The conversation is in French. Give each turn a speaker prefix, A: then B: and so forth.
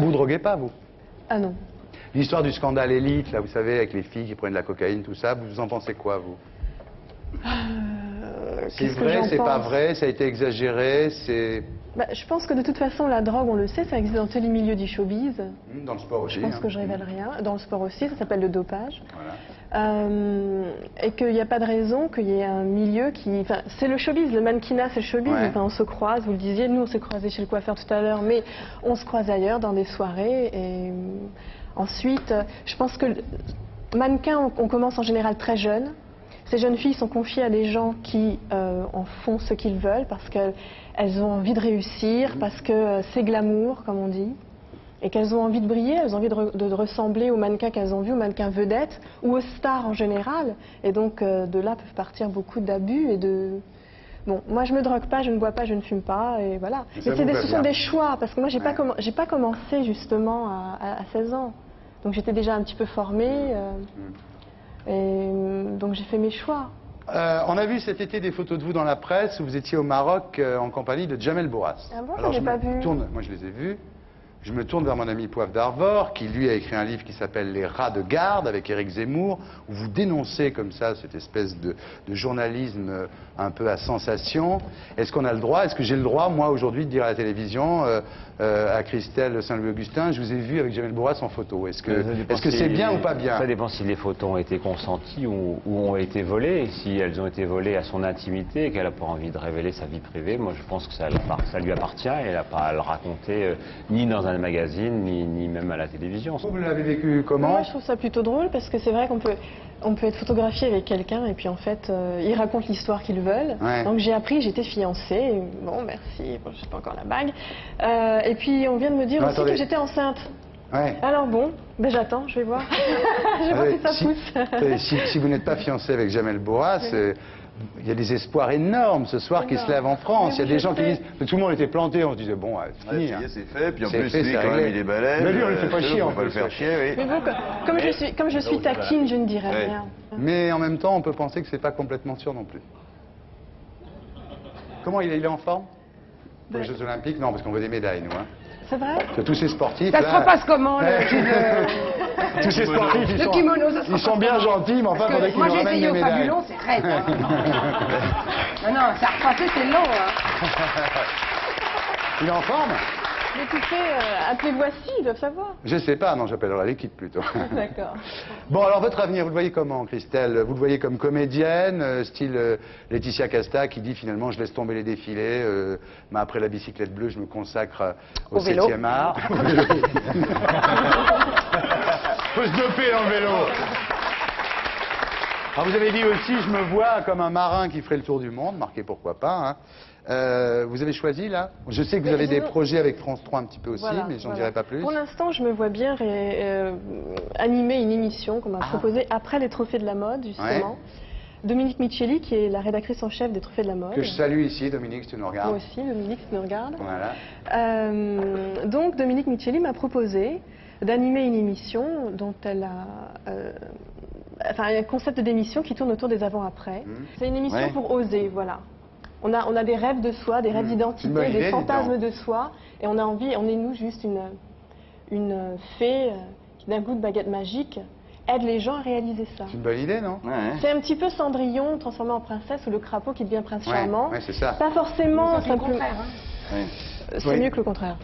A: vous droguez pas, vous?
B: Ah non.
A: L'histoire du scandale élite, là, vous savez, avec les filles qui prennent de la cocaïne, tout ça, vous en pensez quoi, vous? C'est vrai, c'est pas vrai, ça a été exagéré, c'est...
B: Je pense que de toute façon, la drogue, on le sait, ça existe dans tous les milieux du showbiz.
A: Dans le sport aussi.
B: Je pense que je révèle rien. Dans le sport aussi, ça s'appelle le dopage.
A: Voilà.
B: Et qu'il n'y a pas de raison qu'il y ait un milieu qui... Enfin, c'est le showbiz, le mannequinat, c'est le showbiz.
A: Ouais.
B: Enfin, on se croise, vous le disiez, nous on s'est croisés chez le coiffeur tout à l'heure, mais on se croise ailleurs, dans des soirées. Et ensuite, je pense que mannequin, on commence en général très jeune. Ces jeunes filles sont confiées à des gens qui en font ce qu'ils veulent parce qu'elles ont envie de réussir, parce que c'est glamour, comme on dit, et qu'elles ont envie de briller, elles ont envie de ressembler aux mannequins qu'elles ont vus, aux mannequins vedettes ou aux stars en général. Et donc de là peuvent partir beaucoup d'abus et de... Bon, moi je me drogue pas, je ne bois pas, je ne fume pas, et voilà. Et ce sont des choix, parce que moi j'ai pas commencé justement à 16 ans. Donc j'étais déjà un petit peu formée. Et donc j'ai fait mes choix.
A: On a vu cet été des photos de vous dans la presse où vous étiez au Maroc en compagnie de Jamel Bourras.
B: Ah bon, je n'ai pas vu.
A: Moi je les ai vus. Je me tourne vers mon ami Poivre d'Arvor, qui lui a écrit un livre qui s'appelle Les rats de garde avec Éric Zemmour, où vous dénoncez comme ça cette espèce de journalisme un peu à sensation. Est-ce qu'on a le droit, est-ce que j'ai le droit, moi aujourd'hui, de dire à la télévision, à Christelle Saint-Louis-Augustin, je vous ai vu avec Jamel Bourras en photo. Est-ce que c'est bien ou pas bien?
C: Ça dépend si les photos ont été consenties ou ont été volées. Et si elles ont été volées à son intimité et qu'elle n'a pas envie de révéler sa vie privée, moi je pense que ça lui appartient et elle n'a pas à le raconter ni dans un magazine, ni même à la télévision.
A: Vous l'avez vécu comment?
B: Moi je trouve ça plutôt drôle parce que c'est vrai qu'on peut être photographié avec quelqu'un et puis en fait ils racontent l'histoire qu'ils veulent.
A: Ouais.
B: Donc j'ai appris, j'étais fiancée, et bon merci, bon, je sais pas encore la bague. Et puis on vient de me dire aussi que j'étais enceinte.
A: Ouais.
B: Alors bon, ben j'attends, je vais voir. Je vais voir si ça pousse.
A: Si vous n'êtes pas fiancé avec Jamel Bourras, il y a des espoirs énormes ce soir qui se lèvent en France. Il y a des gens qui disent, tout le monde était planté, on se disait bon, c'est fini.
D: C'est fait, puis en
A: C'est
D: plus
A: fait,
D: lui
A: c'est
D: quand même
A: réglé.
D: il est balèze.
A: Mais lui on le fait pas chier,
D: on
A: en
D: va le
A: plus.
D: faire chier, oui.
B: Mais bon, comme je suis taquine, je ne dirai rien.
A: Mais en même temps, on peut penser que c'est pas complètement sûr non plus. Comment il est en forme? Pour les Jeux Olympiques? Non, parce qu'on veut des médailles, nous. Hein.
B: C'est vrai?
A: Que tous ces sportifs.
E: Ça se
A: là,
E: repasse comment,
A: tous ces sportifs,
E: le kimono, ça se
A: ils sont bien gentils, mais enfin, il faudrait qu'ils
E: moi
A: nous
E: j'ai
A: ramènent
E: essayé
A: des
E: au
A: médailles.
E: Fabulon, c'est raide. Non, ça repasser, c'est long.
A: Il est en forme?
B: Mais écoutez, appelez Voici, ils doivent savoir.
A: Je sais pas, non, j'appellerai l'équipe plutôt.
B: D'accord.
A: Bon, alors votre avenir, vous le voyez comment, Christelle? Vous le voyez comme comédienne, style Laetitia Casta qui dit finalement je laisse tomber les défilés, mais après la bicyclette bleue, je me consacre au 7e art. Faut se doper dans le vélo. Alors vous avez dit aussi, je me vois comme un marin qui ferait le tour du monde, marqué pourquoi pas. Hein. Vous avez choisi là? Je sais que vous avez des projets avec France 3 un petit peu aussi, mais j'en dirai pas plus.
B: Pour l'instant, je me vois bien animer une émission qu'on m'a proposée après les Trophées de la mode, justement. Ouais. Dominique Micheli, qui est la rédactrice en chef des Trophées de la mode.
A: Que je salue ici, Dominique, si tu nous regardes.
B: Moi aussi, Dominique, si tu nous regardes.
A: Voilà.
B: Donc, Dominique Micheli m'a proposé d'animer une émission dont elle a... enfin, un concept d'émission qui tourne autour des avant-après. C'est une émission pour oser, voilà. On a des rêves de soi, des rêves d'identité, des fantasmes de soi, et on a envie, on est nous juste une fée qui d'un coup de baguette magique aide les gens à réaliser ça.
A: C'est une bonne idée, non?
B: C'est un petit peu Cendrillon transformé en princesse ou le crapaud qui devient prince charmant.
A: Ouais, c'est ça.
B: Pas forcément...
E: C'est le contraire.
B: C'est mieux que le contraire.